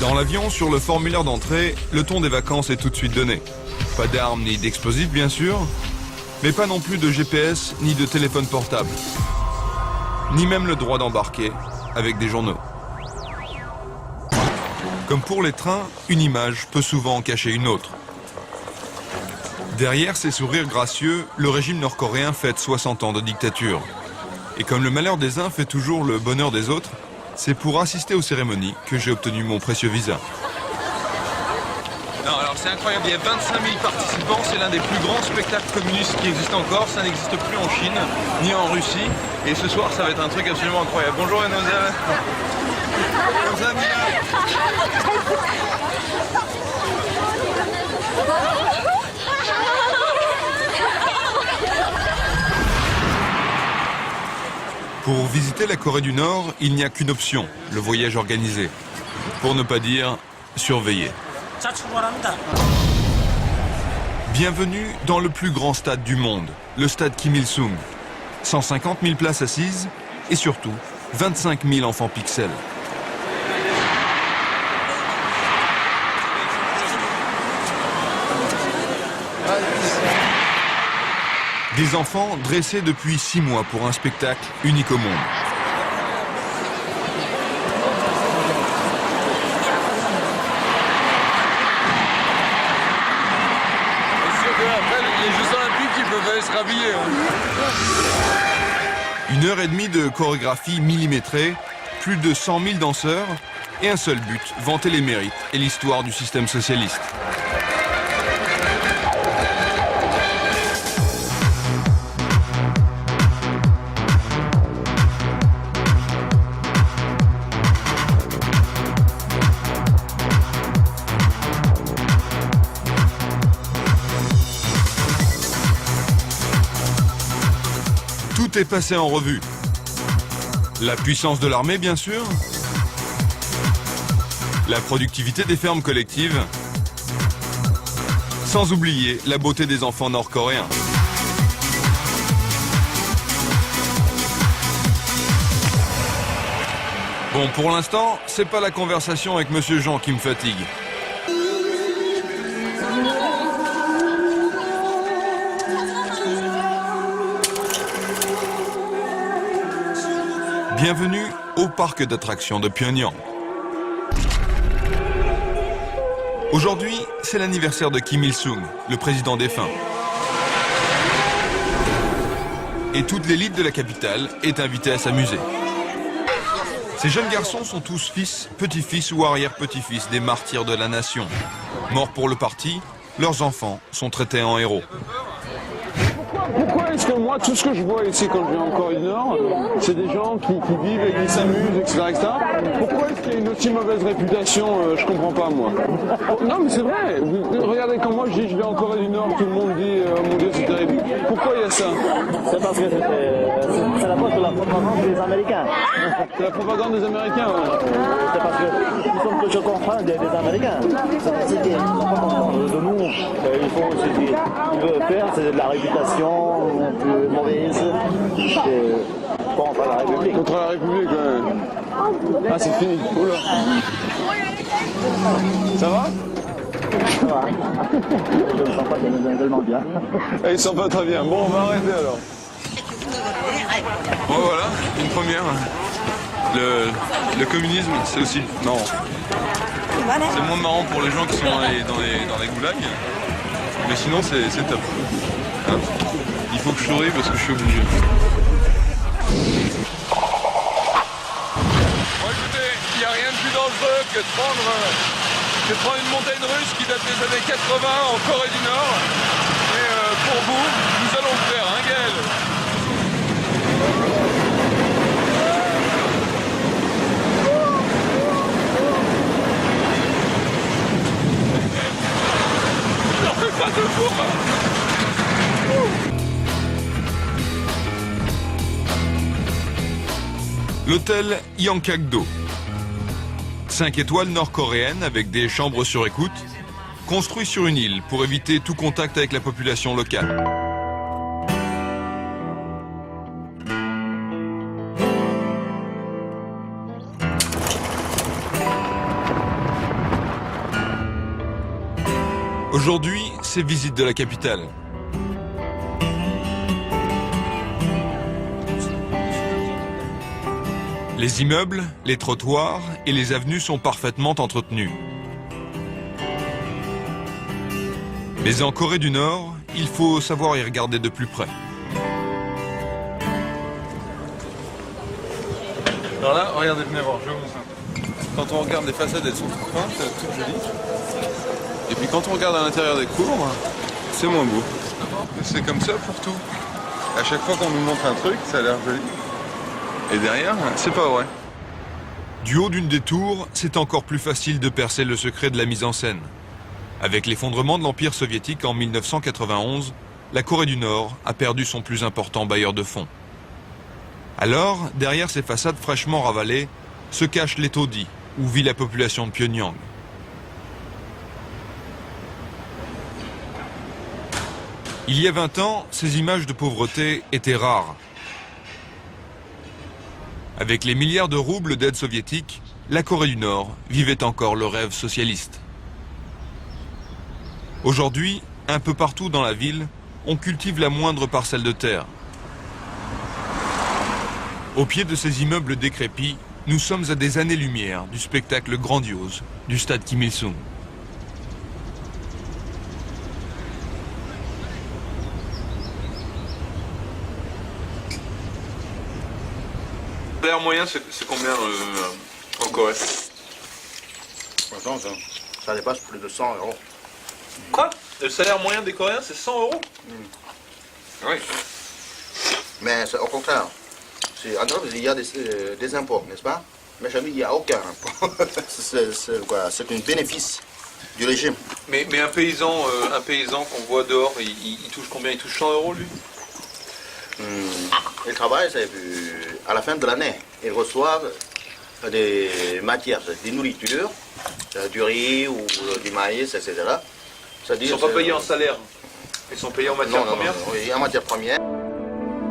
Dans l'avion, sur le formulaire d'entrée, le ton des vacances est tout de suite donné. Pas d'armes ni d'explosifs, bien sûr, mais pas non plus de GPS ni de téléphone portable. Ni même le droit d'embarquer avec des journaux. Comme pour les trains, une image peut souvent en cacher une autre. Derrière ces sourires gracieux, le régime nord-coréen fête 60 ans de dictature. Et comme le malheur des uns fait toujours le bonheur des autres, c'est pour assister aux cérémonies que j'ai obtenu mon précieux visa. Non, alors c'est incroyable, il y a 25 000 participants, c'est l'un des plus grands spectacles communistes qui existent encore, ça n'existe plus en Chine, ni en Russie, et ce soir ça va être un truc absolument incroyable. Bonjour mademoiselle. Pour visiter la Corée du Nord, il n'y a qu'une option, le voyage organisé. Pour ne pas dire surveillé. Bienvenue dans le plus grand stade du monde, le stade Kim Il-sung. 150 000 places assises et surtout 25 000 enfants pixels. Des enfants dressés depuis 6 mois pour un spectacle unique au monde. Les Jeux Olympiques, ils peuvent aller se rhabiller. 1h30 de chorégraphie millimétrée, plus de 100 000 danseurs et un seul but, vanter les mérites et l'histoire du système socialiste. Tout est passé en revue. La puissance de l'armée, bien sûr. La productivité des fermes collectives. Sans oublier la beauté des enfants nord-coréens. Bon, pour l'instant, c'est pas la conversation avec Monsieur Jean qui me fatigue. Bienvenue au parc d'attractions de Pyongyang. Aujourd'hui, c'est l'anniversaire de Kim Il-sung, le président défunt. Et toute l'élite de la capitale est invitée à s'amuser. Ces jeunes garçons sont tous fils, petits-fils ou arrière-petits-fils des martyrs de la nation. Morts pour le parti, leurs enfants sont traités en héros. Pourquoi est-ce que moi, tout ce que je vois ici quand je viens en Corée du Nord, c'est des gens qui vivent et qui s'amusent, etc. Pourquoi est-ce qu'il y a une aussi mauvaise réputation Je comprends pas, moi. Non, mais c'est vrai. Regardez, quand moi je dis je vais en Corée du Nord, tout le monde dit oh mon Dieu, c'est terrible. Pourquoi il y a ça? C'est parce que c'est la faute de la propagande des Américains. C'est la propagande des Américains, ouais. C'est parce que nous sommes toujours contraints des Américains. C'est qu'ils ne sont pas contents de nous. Il faut ce qu'ils veulent faire, c'est de la réputation un peu mauvaise contre la République. Contre la République, ouais. Ah, c'est fini. Oula. Ça va? Ça va. Je ne sens pas tellement bien. Ils sont pas très bien. Bon, on va arrêter alors. Bon voilà, une première. Le communisme, c'est aussi... Non. C'est moins marrant pour les gens qui sont dans les goulags. Mais sinon, c'est top. Hein, il faut que je souris parce que je suis obligé. Bon, écoutez, il n'y a rien de plus dangereux que de prendre une montagne russe qui date des années 80 en Corée du Nord. Et pour vous, nous allons le faire, hein Gaël? Pas de four. L'hôtel Yankakdo. 5 étoiles nord-coréennes avec des chambres sur écoute, construit sur une île pour éviter tout contact avec la population locale. Aujourd'hui, c'est visite de la capitale. Les immeubles, les trottoirs et les avenues sont parfaitement entretenus. Mais en Corée du Nord, il faut savoir y regarder de plus près. Alors là, regardez, venez voir, je vais vous montrer. Quand on regarde les façades, elles sont toutes peintes, toutes jolies. Et puis quand on regarde à l'intérieur des cours, c'est moins beau. C'est comme ça pour tout. À chaque fois qu'on nous montre un truc, ça a l'air joli. Et derrière, c'est pas vrai. Du haut d'une des tours, c'est encore plus facile de percer le secret de la mise en scène. Avec l'effondrement de l'Empire soviétique en 1991, la Corée du Nord a perdu son plus important bailleur de fonds. Alors, derrière ces façades fraîchement ravalées, se cache les taudis, où vit la population de Pyongyang. Il y a 20 ans, ces images de pauvreté étaient rares. Avec les milliards de roubles d'aide soviétique, la Corée du Nord vivait encore le rêve socialiste. Aujourd'hui, un peu partout dans la ville, on cultive la moindre parcelle de terre. Au pied de ces immeubles décrépits, nous sommes à des années-lumière du spectacle grandiose du stade Kim Il-sung. Le salaire moyen, c'est combien en Corée? Attends, ça dépasse plus de 100 euros. Quoi? Le salaire moyen des Coréens, c'est 100 euros? Oui. Mais au contraire, en Europe, il y a des impôts, n'est-ce pas? Mais chez nous, il n'y a aucun impôt. C'est un bénéfice du régime. Mais un paysan qu'on voit dehors, il touche combien? Il touche 100 euros, lui? Ils travaillent à la fin de l'année. Ils reçoivent des matières, des nourritures, du riz ou du maïs, etc. Ils ne sont pas payés en salaire, ils sont payés en matières premières? Oui, en matières premières.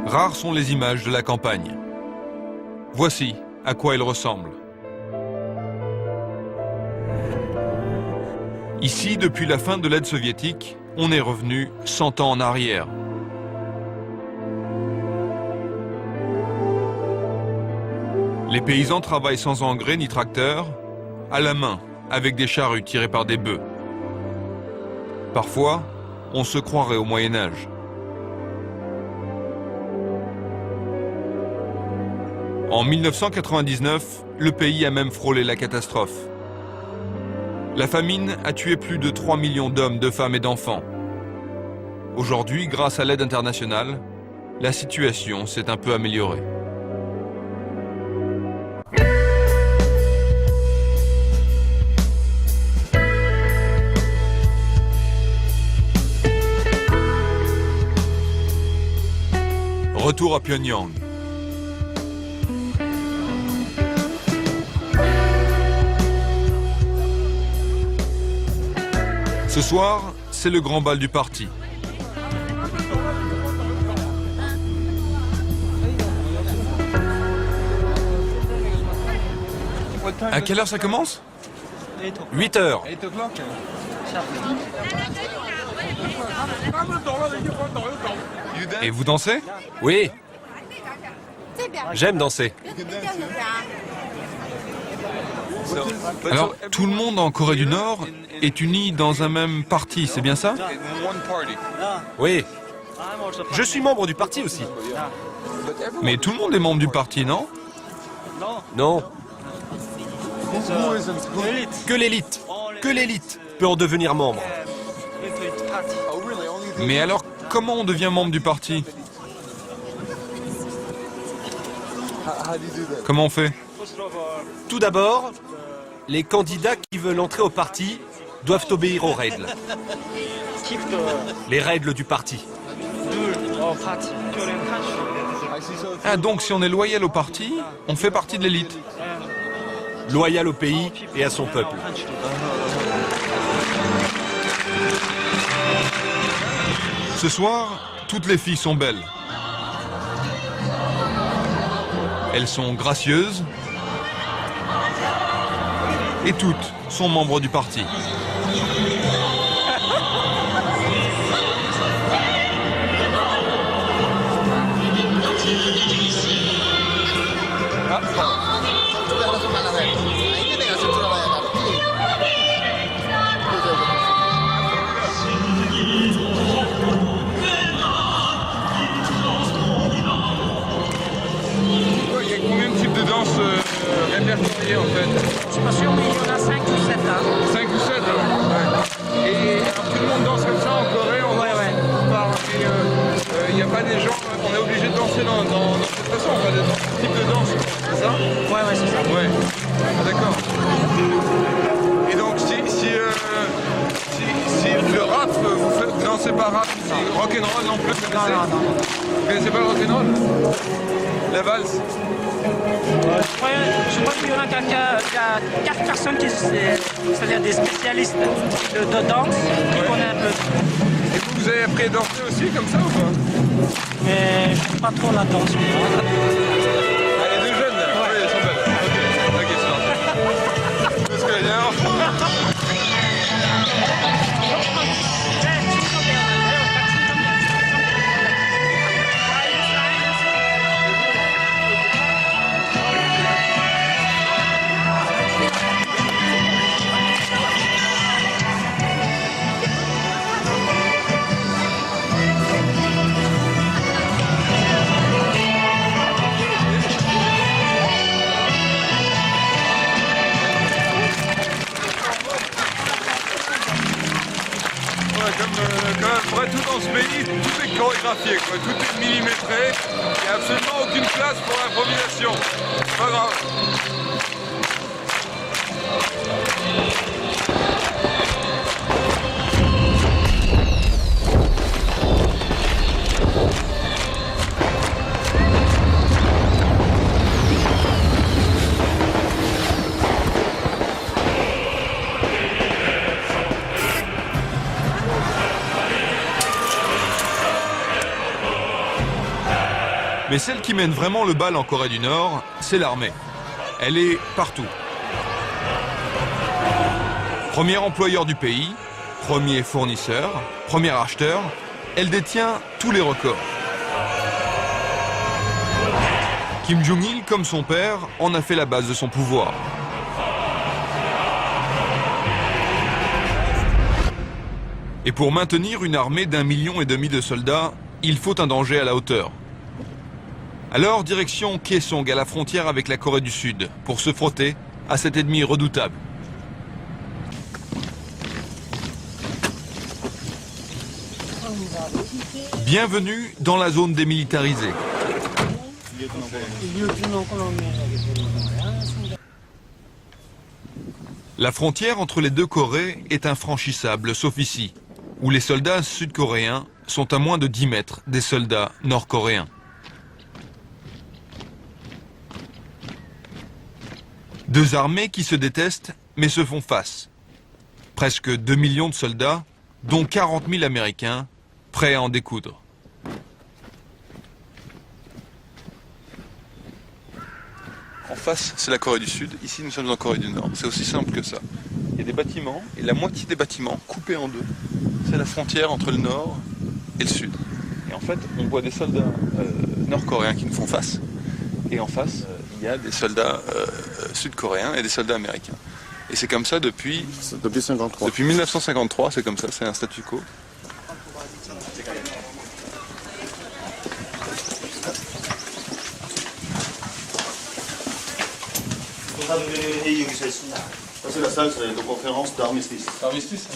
Rares sont les images de la campagne. Voici à quoi elle ressemble. Ici, depuis la fin de l'aide soviétique, on est revenu 100 ans en arrière. Les paysans travaillent sans engrais ni tracteur, à la main, avec des charrues tirées par des bœufs. Parfois, on se croirait au Moyen-Âge. En 1999, le pays a même frôlé la catastrophe. La famine a tué plus de 3 millions d'hommes, de femmes et d'enfants. Aujourd'hui, grâce à l'aide internationale, la situation s'est un peu améliorée. Retour à Pyongyang. Ce soir, c'est le grand bal du parti. À quelle heure ça commence? 8 heures. Et vous dansez? Oui. J'aime danser. Alors, tout le monde en Corée du Nord est uni dans un même parti, c'est bien ça? Oui. Je suis membre du parti aussi. Mais tout le monde est membre du parti, non? Non. Que l'élite. Que l'élite peut en devenir membre. Mais alors, comment on devient membre du parti? Comment on fait? Tout d'abord, les candidats qui veulent entrer au parti doivent obéir aux règles. Les règles du parti. Ah, donc si on est loyal au parti, on fait partie de l'élite. Loyal au pays et à son peuple. Ce soir, toutes les filles sont belles. Elles sont gracieuses et toutes sont membres du parti. pas sûr, mais il y en a 5 ou 7 là. 5 ou 7 ouais. Et alors, tout le monde danse comme ça en Corée, on Ouais, ouais. il n'y a pas des gens, on est obligé de danser dans cette façon, enfin, dans ce type de danse, c'est ça? Ouais, ouais, c'est ça. Ouais, ah, d'accord. Et donc si le rap, vous faites... Non, c'est pas rap, c'est rock'n'roll non plus, vous connaissez? Non. Vous connaissez pas le rock'n'roll? La valse? Je crois qu'il y en a qu'il y a 4 personnes qui, c'est-à-dire des spécialistes de danse, qui connaissent un peu. Et vous avez appris à danser aussi comme ça ou pas? Mais je n'aime pas trop la danse. Ah, les deux jeunes là? Ouais. Oui, elles sont belles. Ok, c'est parti. Tout ce que bien. Comme tout dans ce pays, tout est chorégraphié, quoi. Tout est millimétré, il n'y a absolument aucune place pour l'improvisation. C'est pas grave. Mais celle qui mène vraiment le bal en Corée du Nord, c'est l'armée. Elle est partout. Premier employeur du pays, premier fournisseur, premier acheteur, elle détient tous les records. Kim Jong-il, comme son père, en a fait la base de son pouvoir. Et pour maintenir une armée d'1,5 million de soldats, il faut un danger à la hauteur. Alors, direction Kaesong, à la frontière avec la Corée du Sud, pour se frotter à cet ennemi redoutable. Bienvenue dans la zone démilitarisée. La frontière entre les deux Corées est infranchissable, sauf ici, où les soldats sud-coréens sont à moins de 10 mètres des soldats nord-coréens. Deux armées qui se détestent, mais se font face. Presque 2 millions de soldats, dont 40 000 Américains, prêts à en découdre. En face, c'est la Corée du Sud. Ici, nous sommes en Corée du Nord. C'est aussi simple que ça. Il y a des bâtiments, et la moitié des bâtiments, coupés en deux, c'est la frontière entre le Nord et le Sud. Et en fait, on voit des soldats nord-coréens qui nous font face. Et en face, il y a des soldats sud-coréens et des soldats américains. Et c'est comme ça depuis 1953. Depuis 1953, c'est comme ça, c'est un statu quo. C'est la salle de conférence d'armistice.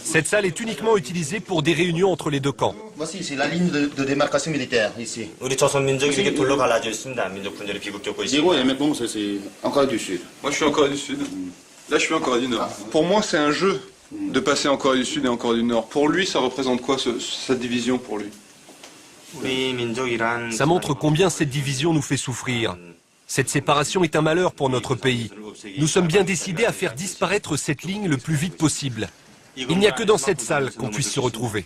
Cette salle est uniquement utilisée pour des réunions entre les deux camps. Voici, c'est la ligne de démarcation militaire, ici. 우리 조선 민족이 이렇게 둘러 갈라져 있습니다. 민족분열이 비극적고 Diego, 있습니다. et maintenant, c'est en Corée du Sud. Moi, je suis en Corée du Sud. Là, je suis en Corée du Nord. Pour moi, c'est un jeu de passer en Corée du Sud et en Corée du Nord. Pour lui, ça représente quoi, cette division, pour lui? 우리 민족이란 Ça montre combien cette division nous fait souffrir. Cette séparation est un malheur pour notre pays. Nous sommes bien décidés à faire disparaître cette ligne le plus vite possible. Il n'y a que dans cette salle qu'on puisse se retrouver.